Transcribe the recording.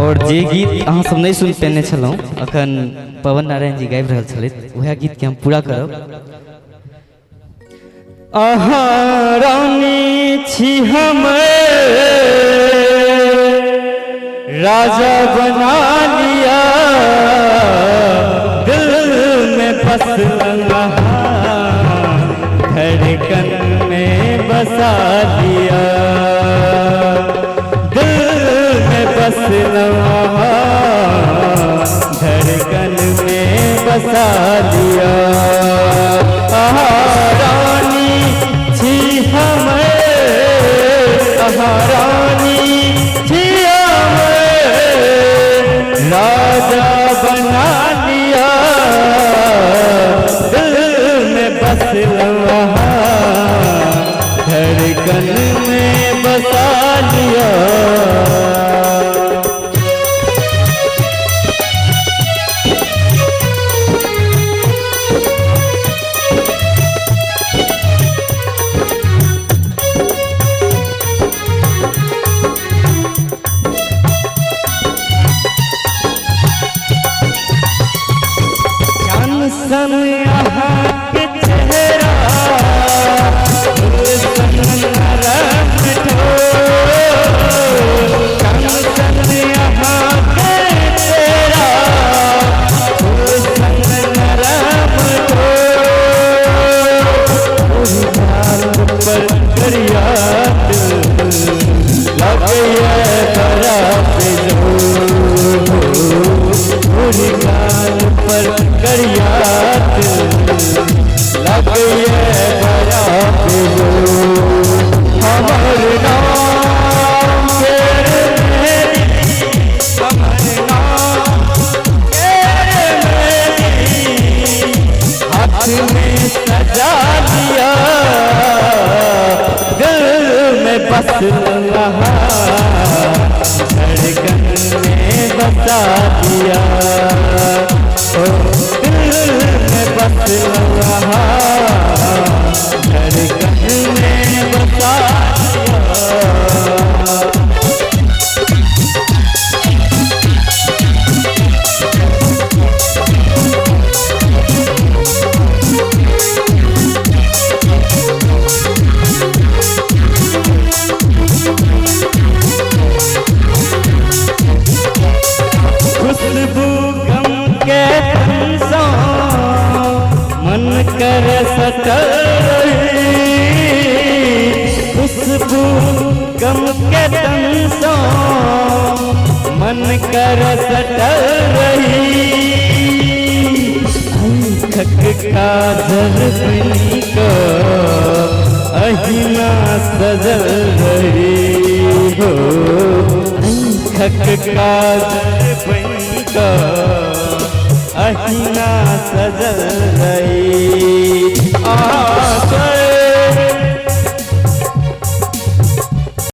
और जे गीत अहाँ सब नहीं सुन पेने छलहुँ अखन पवन नारायण जी गाबि रहल छलथि वह गीत के हम पूरा करब। अहाँ रानी छी हमें राजा बना लिया दिल में बस धड़कन में बसा लिया दिल में बस धड़कन में बसा लिया। रानी छी हमें रानी छी हमें राजा बना लिया दिल में बस धड़कन में बसा लिया। सन यहाँ के चेहरा सन नरम सन यहाँ के चेहरा सन नरम पर करिया पर करिया लग ये बड़ा पिलो हमर नाम तेरे मेरी हमर नाम तेरे मेरी हाथ में सजा दिया दिल में बस रहा धड़कन में बसा दिया दिल में बस रहा धड़कन में बसा खुशबू गम के मन कर सटल खुशबू गम के तंसों मन कर सटल रही खक का जरबनी को अहिना सजल रही हो खक का जरबनी को अहिना सजल रही।